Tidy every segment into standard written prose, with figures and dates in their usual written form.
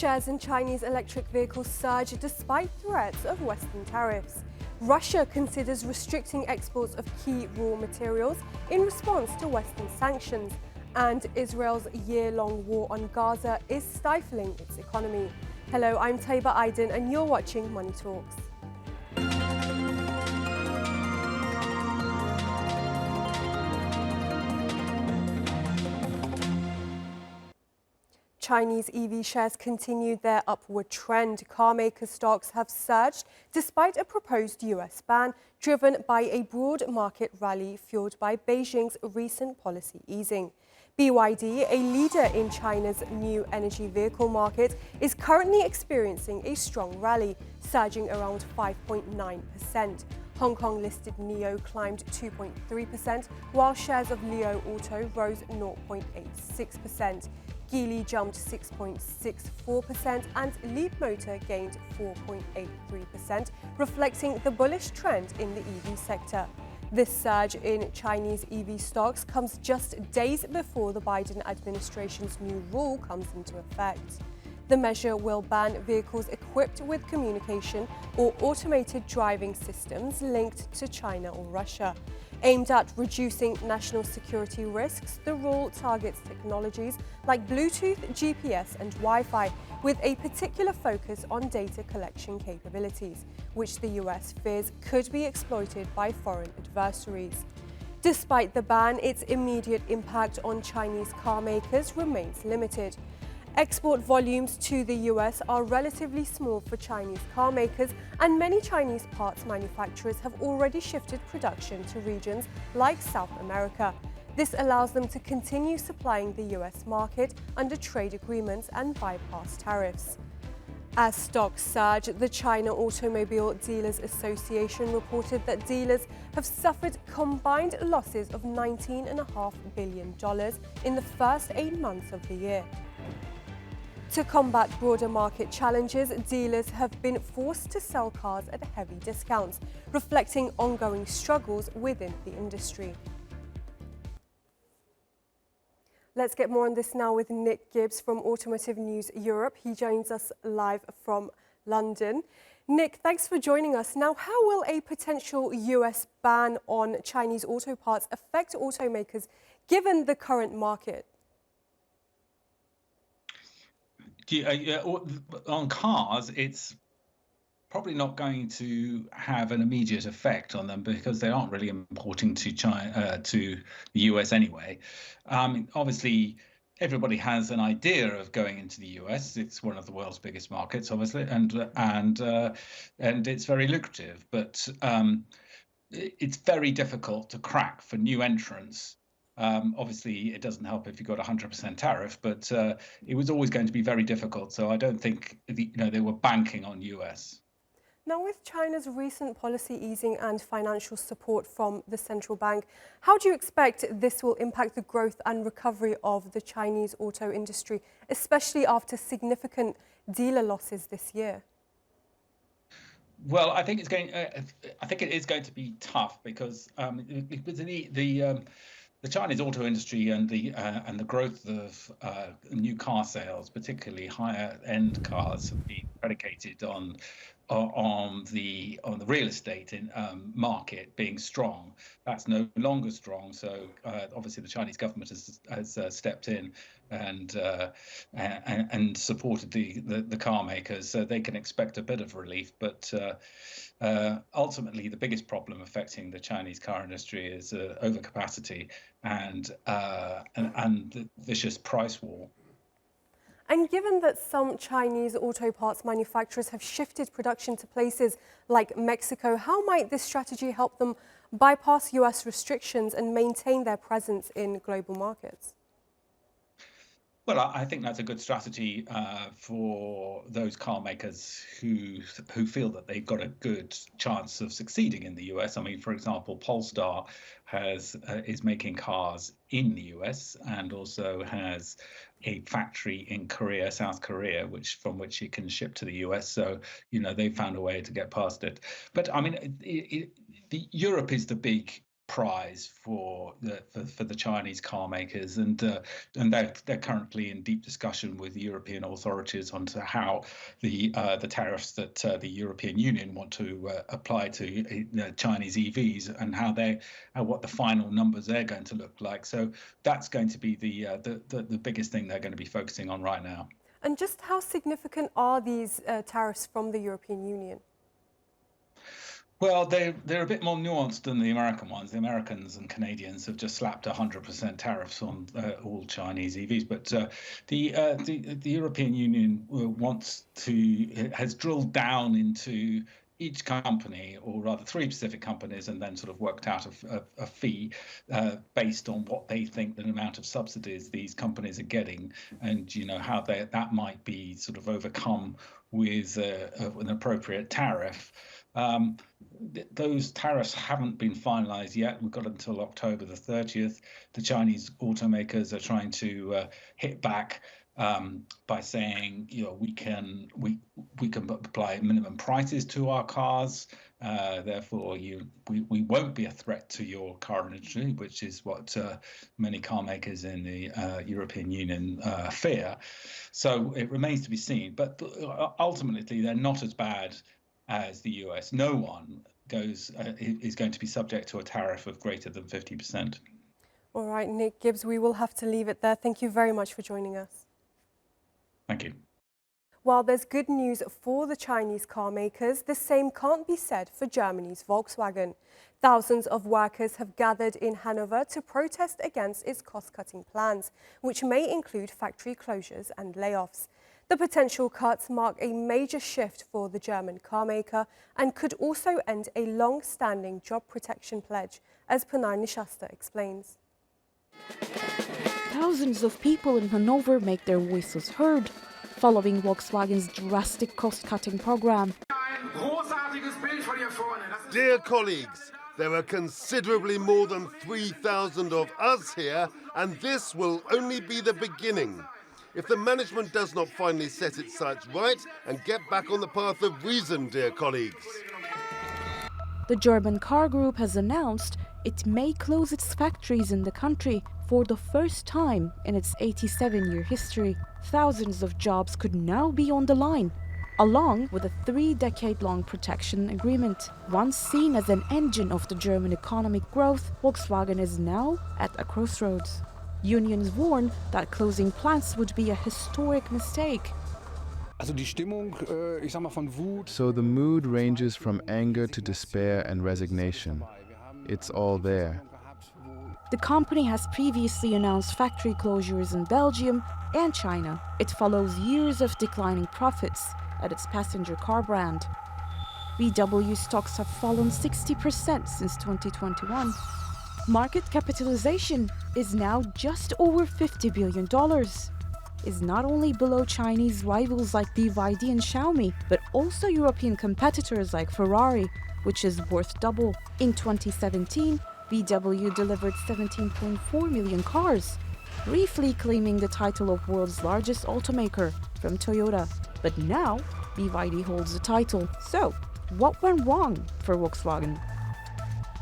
Shares in Chinese electric vehicles surge despite threats of Western tariffs. Russia considers restricting exports of key raw materials in response to Western sanctions. And Israel's year-long war on Gaza is stifling its economy. Hello, I'm Taiba Aydin and you're watching Moneytalks. Chinese EV shares continued their upward trend. Car maker stocks have surged despite a proposed US ban, driven by a broad market rally fueled by Beijing's recent policy easing. BYD, a leader in China's new energy vehicle market, is currently experiencing a strong rally, surging around 5.9%. Hong Kong-listed Nio climbed 2.3%, while shares of Lio Auto rose 0.86%. Geely jumped 6.64% and Leapmotor gained 4.83%, reflecting the bullish trend in the EV sector. This surge in Chinese EV stocks comes just days before the Biden administration's new rule comes into effect. The measure will ban vehicles equipped with communication or automated driving systems linked to China or Russia. Aimed at reducing national security risks, the rule targets technologies like Bluetooth, GPS and Wi-Fi, with a particular focus on data collection capabilities, which the US fears could be exploited by foreign adversaries. Despite the ban, its immediate impact on Chinese car makers remains limited. Export volumes to the US are relatively small for Chinese car makers, and many Chinese parts manufacturers have already shifted production to regions like South America. This allows them to continue supplying the US market under trade agreements and bypass tariffs. As stocks surge, the China Automobile Dealers Association reported that dealers have suffered combined losses of $19.5 billion in the first 8 months of the year. To combat broader market challenges, dealers have been forced to sell cars at heavy discounts, reflecting ongoing struggles within the industry. Let's get more on this now with Nick Gibbs from Automotive News Europe. He joins us live from London. Nick, thanks for joining us. Now, how will a potential US ban on Chinese auto parts affect automakers given the current market? On cars, it's probably not going to have an immediate effect on them because they aren't really importing to China, to the US anyway. Obviously, everybody has an idea of going into the US. It's one of the world's biggest markets, obviously, and it's very lucrative. But it's very difficult to crack for new entrants. Obviously, it doesn't help if you've got 100% tariff, but it was always going to be very difficult. So I don't think they were banking on US. Now, with China's recent policy easing and financial support from the central bank, how do you expect this will impact the growth and recovery of the Chinese auto industry, especially after significant dealer losses this year? Well, I think it is going to be tough because the Chinese auto industry and the growth of new car sales, particularly higher end cars, have been predicated on the real estate market being strong. That's no longer strong. So obviously the Chinese government has stepped in and supported the car makers, so they can expect a bit of relief. But ultimately, the biggest problem affecting the Chinese car industry is overcapacity and the vicious price war. And given that some Chinese auto parts manufacturers have shifted production to places like Mexico, how might this strategy help them bypass US restrictions and maintain their presence in global markets? Well, I think that's a good strategy for those car makers who feel that they've got a good chance of succeeding in the US. I mean, for example, Polestar is making cars in the US and also has a factory in South Korea, from which it can ship to the US. So, they found a way to get past it. But I mean, Europe is the big prize for the Chinese car makers, and they're currently in deep discussion with the European authorities onto how the tariffs that the European Union want to apply to Chinese EVs and what the final numbers they're going to look like. So that's going to be the biggest thing they're going to be focusing on right now. And just how significant are these tariffs from the European Union? Well, they're a bit more nuanced than the American ones. The Americans and Canadians have just slapped 100% tariffs on all Chinese EVs, but the European Union has drilled down into each company, or rather 3 specific companies, and then sort of worked out a fee based on what they think the amount of subsidies these companies are getting, and how that might be sort of overcome with an appropriate tariff. Those tariffs haven't been finalized yet. We've got until October the 30th. The Chinese automakers are trying to hit back by saying, we can apply minimum prices to our cars. Therefore, we won't be a threat to your car industry, which is what many car makers in the European Union fear. So it remains to be seen. But ultimately, they're not as bad as the US. No one is going to be subject to a tariff of greater than 50%. All right, Nick Gibbs, we will have to leave it there. Thank you very much for joining us. Thank you. While there's good news for the Chinese car makers, the same can't be said for Germany's Volkswagen. Thousands of workers have gathered in Hanover to protest against its cost-cutting plans, which may include factory closures and layoffs. The potential cuts mark a major shift for the German carmaker and could also end a long-standing job protection pledge, as Pinar Nishasta explains. Thousands of people in Hanover make their voices heard following Volkswagen's drastic cost-cutting program. Dear colleagues, there are considerably more than 3,000 of us here, and this will only be the beginning. If the management does not finally set its sights right and get back on the path of reason, dear colleagues. The German car group has announced it may close its factories in the country for the first time in its 87-year history. Thousands of jobs could now be on the line, along with a 3-decade-long protection agreement. Once seen as an engine of the German economic growth, Volkswagen is now at a crossroads. Unions warn that closing plants would be a historic mistake. So the mood ranges from anger to despair and resignation. It's all there. The company has previously announced factory closures in Belgium and China. It follows years of declining profits at its passenger car brand. VW stocks have fallen 60% since 2021. Market capitalization is now just over $50 billion. Is not only below Chinese rivals like BYD and Xiaomi, but also European competitors like Ferrari, which is worth double. In 2017, VW delivered 17.4 million cars, briefly claiming the title of world's largest automaker from Toyota. But now, BYD holds the title. So, what went wrong for Volkswagen?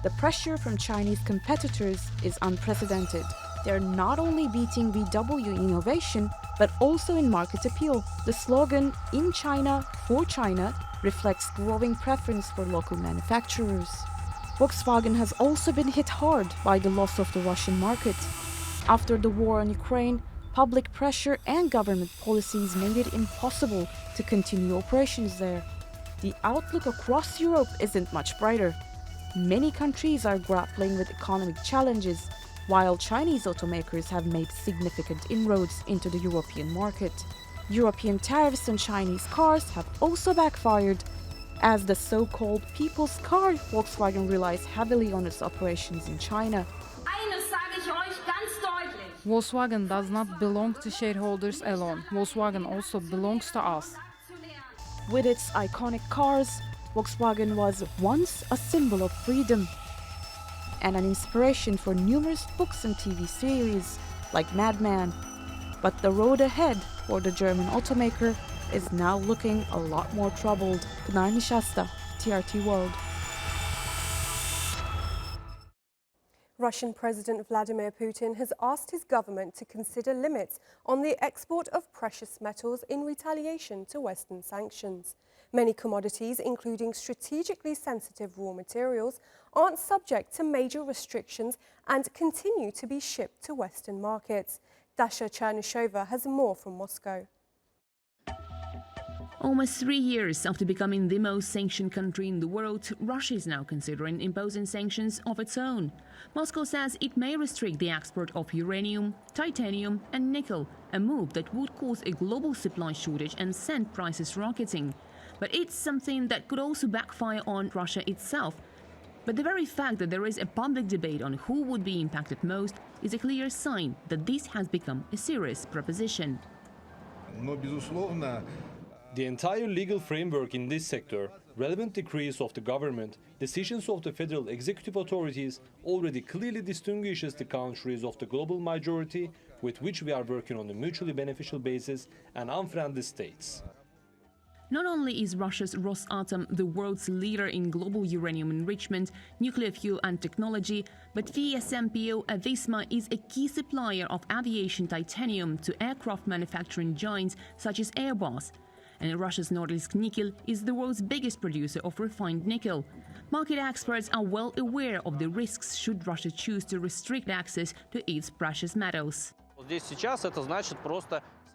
The pressure from Chinese competitors is unprecedented. They're not only beating VW in innovation, but also in market appeal. The slogan, "In China, for China," reflects growing preference for local manufacturers. Volkswagen has also been hit hard by the loss of the Russian market. After the war on Ukraine, public pressure and government policies made it impossible to continue operations there. The outlook across Europe isn't much brighter. Many countries are grappling with economic challenges, while Chinese automakers have made significant inroads into the European market. European tariffs on Chinese cars have also backfired. As the so-called people's car, Volkswagen relies heavily on its operations in China. Volkswagen does not belong to shareholders alone. Volkswagen also belongs to us. With its iconic cars, Volkswagen was once a symbol of freedom and an inspiration for numerous books and TV series like Mad Men. But the road ahead for the German automaker is now looking a lot more troubled. Pinar Nishasta, TRT World. Russian President Vladimir Putin has asked his government to consider limits on the export of precious metals in retaliation to Western sanctions. Many commodities, including strategically sensitive raw materials, aren't subject to major restrictions and continue to be shipped to Western markets. Dasha Chernyshova has more from Moscow. Almost 3 years after becoming the most sanctioned country in the world, Russia is now considering imposing sanctions of its own. Moscow says it may restrict the export of uranium, titanium and nickel, a move that would cause a global supply shortage and send prices rocketing. But it's something that could also backfire on Russia itself. But the very fact that there is a public debate on who would be impacted most is a clear sign that this has become a serious proposition. The entire legal framework in this sector, relevant decrees of the government, decisions of the federal executive authorities already clearly distinguishes the countries of the global majority with which we are working on a mutually beneficial basis and unfriendly states. Not only is Russia's Rosatom the world's leader in global uranium enrichment, nuclear fuel and technology, but VSMPO Avisma is a key supplier of aviation titanium to aircraft manufacturing giants such as Airbus. And Russia's Norilsk Nickel is the world's biggest producer of refined nickel. Market experts are well aware of the risks should Russia choose to restrict access to its precious metals.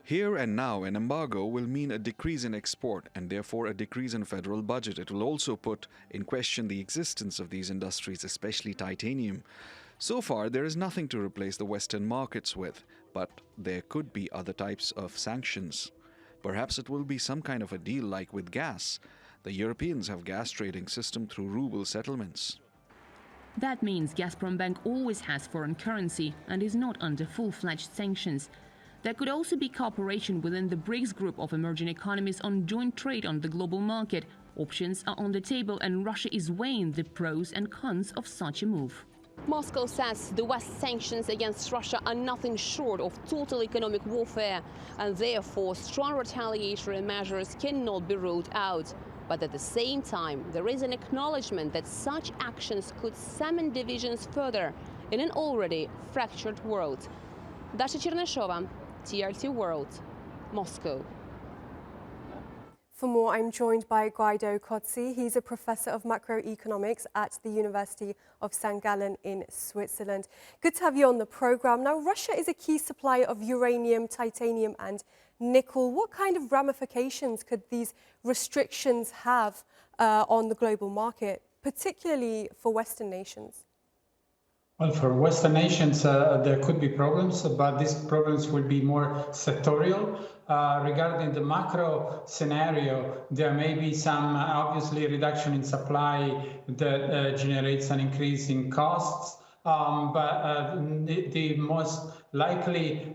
Here and now, an embargo will mean a decrease in export and therefore a decrease in federal budget. It will also put in question the existence of these industries, especially titanium. So far, there is nothing to replace the Western markets with, but there could be other types of sanctions. Perhaps it will be some kind of a deal like with gas. The Europeans have gas trading system through ruble settlements. That means Gazprombank always has foreign currency and is not under full-fledged sanctions. There could also be cooperation within the BRICS group of emerging economies on joint trade on the global market. Options are on the table and Russia is weighing the pros and cons of such a move. Moscow says the West's sanctions against Russia are nothing short of total economic warfare, and therefore strong retaliatory measures cannot be ruled out. But at the same time, there is an acknowledgement that such actions could cement divisions further in an already fractured world. Dasha Chernyshova, TRT World, Moscow. For more, I'm joined by Guido Cozzi. He's a professor of macroeconomics at the University of St. Gallen in Switzerland. Good to have you on the program. Now, Russia is a key supplier of uranium, titanium and nickel. What kind of ramifications could these restrictions have on the global market, particularly for Western nations? Well, for Western nations, there could be problems, but these problems will be more sectorial. Regarding the macro scenario, there may be some, obviously, reduction in supply that generates an increase in costs. But the most likely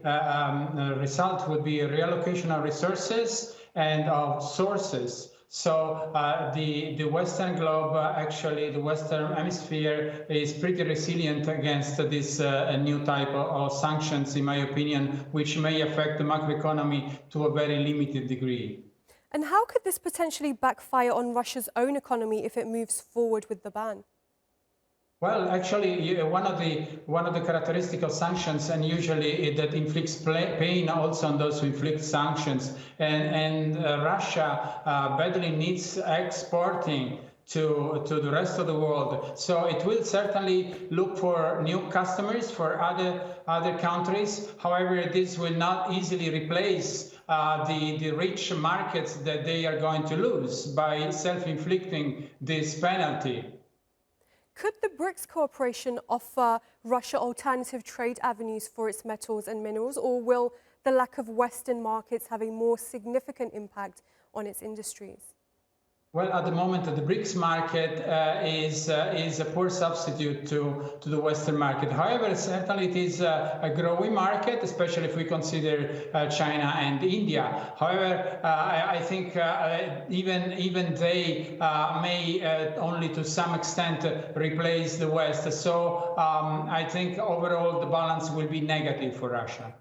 result would be a reallocation of resources and of sources. So the Western globe, actually the Western hemisphere, is pretty resilient against this new type of sanctions, in my opinion, which may affect the macroeconomy to a very limited degree. And how could this potentially backfire on Russia's own economy if it moves forward with the ban? Well, actually, one of the characteristics of sanctions, and usually that inflicts pain also on those who inflict sanctions, and Russia badly needs exporting to the rest of the world. So it will certainly look for new customers for other countries. However, this will not easily replace the rich markets that they are going to lose by self-inflicting this penalty. Could the BRICS cooperation offer Russia alternative trade avenues for its metals and minerals, or will the lack of Western markets have a more significant impact on its industries? Well, at the moment, the BRICS market is a poor substitute to the Western market. However, certainly it is a growing market, especially if we consider China and India. However, I think even they may only to some extent replace the West. So I think overall the balance will be negative for Russia.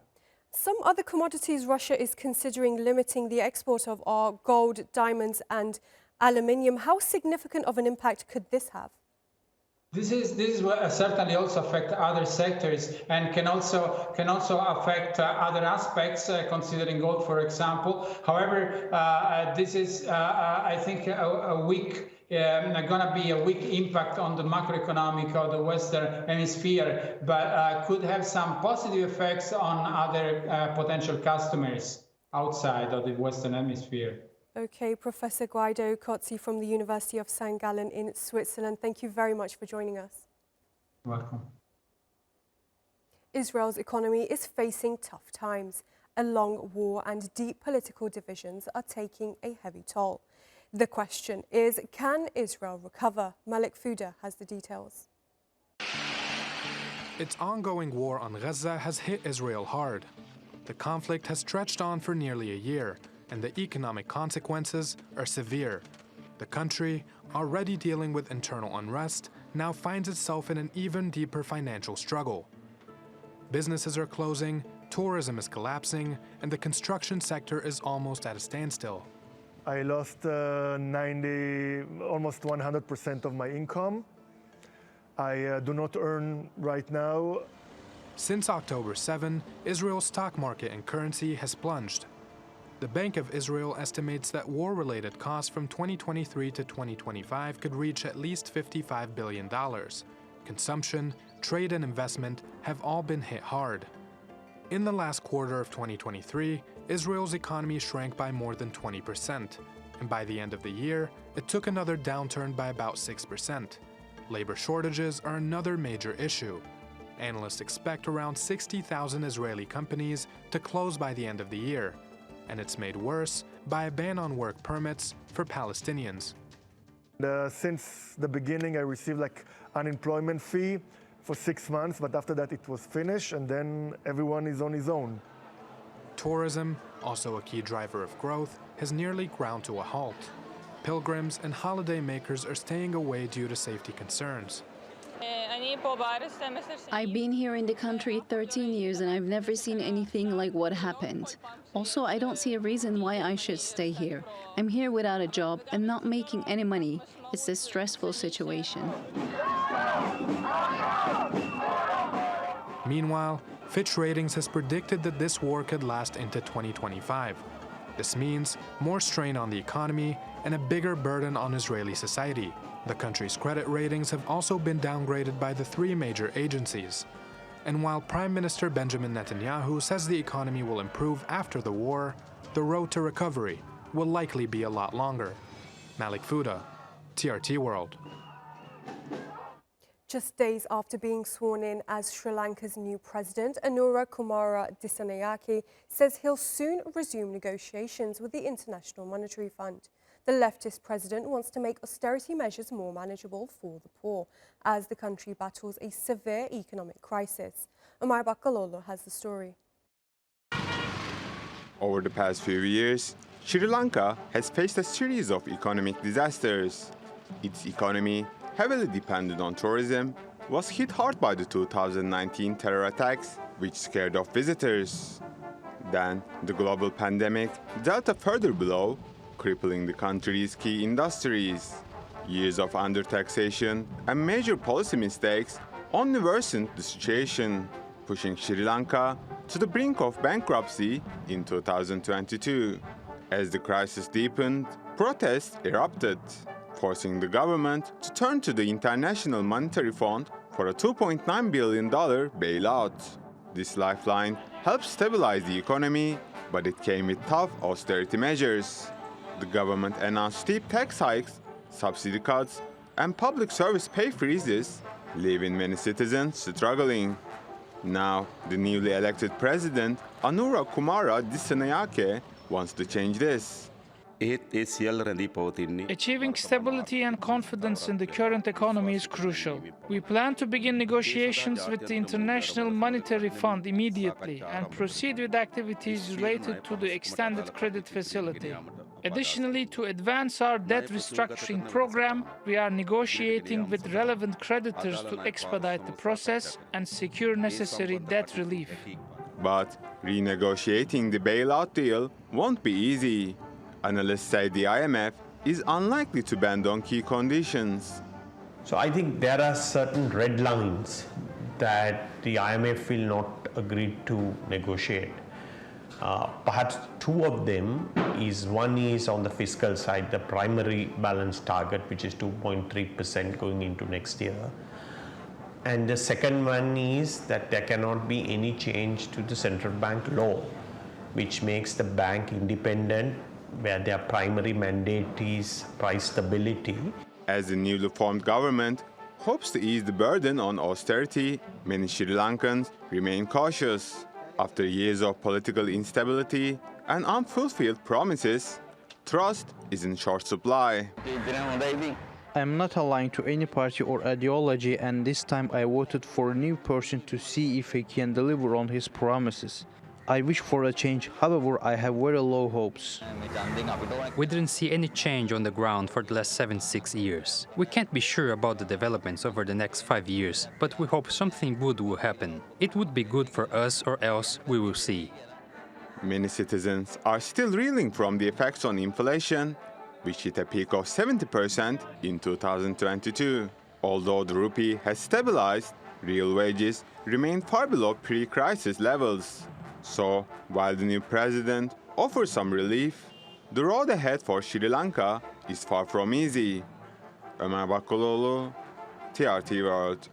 Some other commodities Russia is considering limiting the export of are gold, diamonds and aluminium. How significant of an impact could this have? This is what certainly also affect other sectors and can also affect other aspects, considering gold, for example. However, this is I think a weak. Going to be a weak impact on the macroeconomic of the Western Hemisphere, but could have some positive effects on other potential customers outside of the Western Hemisphere. Okay, Professor Guido Cozzi from the University of St. Gallen in Switzerland, thank you very much for joining us. Welcome. Israel's economy is facing tough times. A long war and deep political divisions are taking a heavy toll. The question is, can Israel recover? Malik Fouda has the details. Its ongoing war on Gaza has hit Israel hard. The conflict has stretched on for nearly a year, and the economic consequences are severe. The country, already dealing with internal unrest, now finds itself in an even deeper financial struggle. Businesses are closing, tourism is collapsing, and the construction sector is almost at a standstill. I lost almost 100% of my income. I do not earn right now. Since October 7, Israel's stock market and currency has plunged. The Bank of Israel estimates that war-related costs from 2023 to 2025 could reach at least $55 billion. Consumption, trade, and investment have all been hit hard. In the last quarter of 2023, Israel's economy shrank by more than 20%, and by the end of the year, it took another downturn by about 6%. Labor shortages are another major issue. Analysts expect around 60,000 Israeli companies to close by the end of the year, and it's made worse by a ban on work permits for Palestinians. Since the beginning, I received unemployment fee for 6 months, but after that it was finished, and then everyone is on his own. Tourism, also a key driver of growth, has nearly ground to a halt. Pilgrims and holiday makers are staying away due to safety concerns. I've been here in the country 13 years and I've never seen anything like what happened. Also, I don't see a reason why I should stay here. I'm here without a job and not making any money. It's a stressful situation. Meanwhile, Fitch Ratings has predicted that this war could last into 2025. This means more strain on the economy and a bigger burden on Israeli society. The country's credit ratings have also been downgraded by the 3 major agencies. And while Prime Minister Benjamin Netanyahu says the economy will improve after the war, the road to recovery will likely be a lot longer. Malik Fouda, TRT World. Just days after being sworn in as Sri Lanka's new president, Anura Kumara Dissanayake says he'll soon resume negotiations with the International Monetary Fund. The leftist president wants to make austerity measures more manageable for the poor as the country battles a severe economic crisis. Omar Bakalolo has the story. Over the past few years, Sri Lanka has faced a series of economic disasters. Its economy, heavily dependent on tourism, was hit hard by the 2019 terror attacks, which scared off visitors. Then, the global pandemic dealt a further blow, crippling the country's key industries. Years of undertaxation and major policy mistakes only worsened the situation, pushing Sri Lanka to the brink of bankruptcy in 2022. As the crisis deepened, protests erupted, forcing the government to turn to the International Monetary Fund for a $2.9 billion bailout. This lifeline helped stabilize the economy, but it came with tough austerity measures. The government announced steep tax hikes, subsidy cuts, and public service pay freezes, leaving many citizens struggling. Now, the newly elected president, Anura Kumara Dissanayake, wants to change this. Achieving stability and confidence in the current economy is crucial. We plan to begin negotiations with the International Monetary Fund immediately and proceed with activities related to the extended credit facility. Additionally, to advance our debt restructuring program, we are negotiating with relevant creditors to expedite the process and secure necessary debt relief. But renegotiating the bailout deal won't be easy. Analysts say the IMF is unlikely to bend on key conditions. So I think there are certain red lines that the IMF will not agree to negotiate. Perhaps two of them is, one is on the fiscal side, the primary balance target, which is 2.3% going into next year. And the second one is that there cannot be any change to the central bank law, which makes the bank independent, where their primary mandate is price stability. As the newly formed government hopes to ease the burden on austerity, many Sri Lankans remain cautious. After years of political instability and unfulfilled promises, trust is in short supply. I'm not aligned to any party or ideology, and this time I voted for a new person to see if he can deliver on his promises. I wish for a change, however, I have very low hopes. We didn't see any change on the ground for the last 7-6 years. We can't be sure about the developments over the next 5 years, but we hope something good will happen. It would be good for us, or else we will see. Many citizens are still reeling from the effects on inflation, which hit a peak of 70% in 2022. Although the rupee has stabilized, real wages remain far below pre-crisis levels. So, while the new president offers some relief, the road ahead for Sri Lanka is far from easy. Ömer Bakoloğlu, TRT World.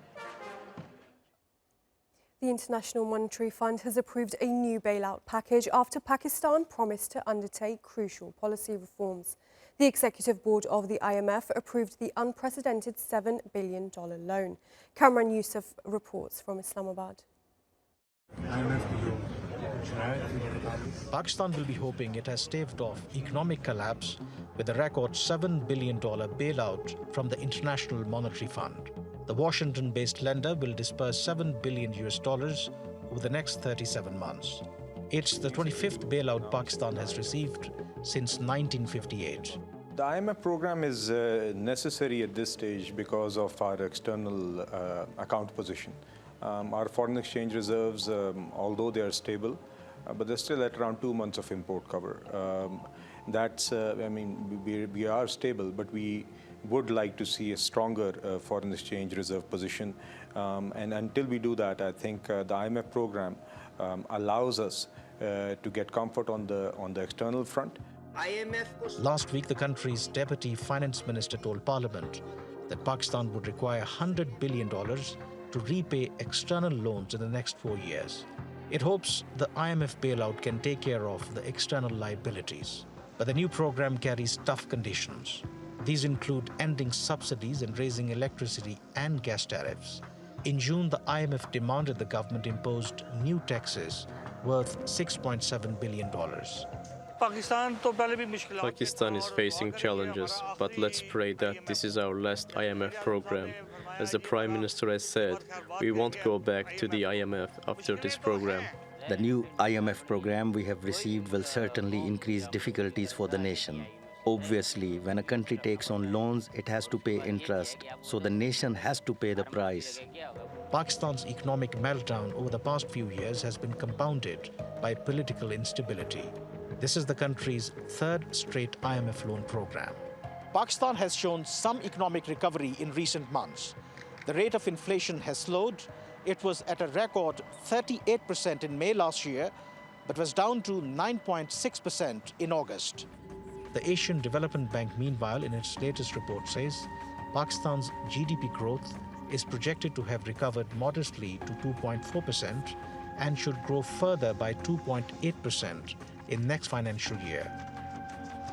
The International Monetary Fund has approved a new bailout package after Pakistan promised to undertake crucial policy reforms. The Executive Board of the IMF approved the unprecedented $7 billion loan. Kamran Yusuf reports from Islamabad. Pakistan will be hoping it has staved off economic collapse with a record $7 billion bailout from the International Monetary Fund. The Washington-based lender will disperse $7 billion over the next 37 months. It's the 25th bailout Pakistan has received since 1958. The IMF program is necessary at this stage because of our external account position. Our foreign exchange reserves, although they are stable, but they're still at around 2 months of import cover. We are stable, but we would like to see a stronger foreign exchange reserve position. And until we do that, I think the IMF program allows us to get comfort on the external front. Last week, the country's deputy finance minister told Parliament that Pakistan would require $100 billion to repay external loans in the next 4 years. It hopes the IMF bailout can take care of the external liabilities. But the new program carries tough conditions. These include ending subsidies and raising electricity and gas tariffs. In June, the IMF demanded the government imposed new taxes worth $6.7 billion. Pakistan is facing challenges, but let's pray that this is our last IMF program. As the Prime Minister has said, we won't go back to the IMF after this program. The new IMF program we have received will certainly increase difficulties for the nation. Obviously, when a country takes on loans, it has to pay interest, so the nation has to pay the price. Pakistan's economic meltdown over the past few years has been compounded by political instability. This is the country's third straight IMF loan program. Pakistan has shown some economic recovery in recent months. The rate of inflation has slowed. It was at a record 38% in May last year, but was down to 9.6% in August. The Asian Development Bank, meanwhile, in its latest report says Pakistan's GDP growth is projected to have recovered modestly to 2.4% and should grow further by 2.8% in next financial year.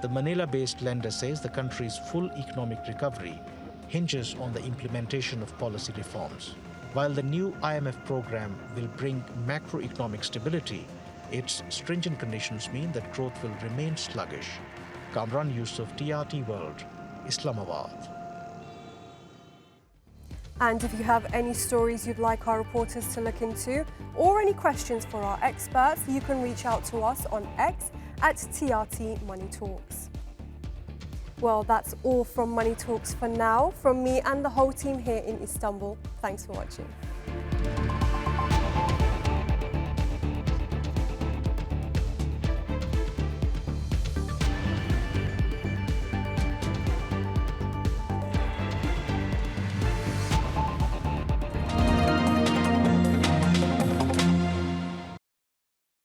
The Manila-based lender says the country's full economic recovery hinges on the implementation of policy reforms. While the new IMF program will bring macroeconomic stability, its stringent conditions mean that growth will remain sluggish. Kamran Yusuf, TRT World, Islamabad. And if you have any stories you'd like our reporters to look into or any questions for our experts, you can reach out to us on X at TRT Money Talks. Well, that's all from Money Talks for now. From me and the whole team here in Istanbul, thanks for watching.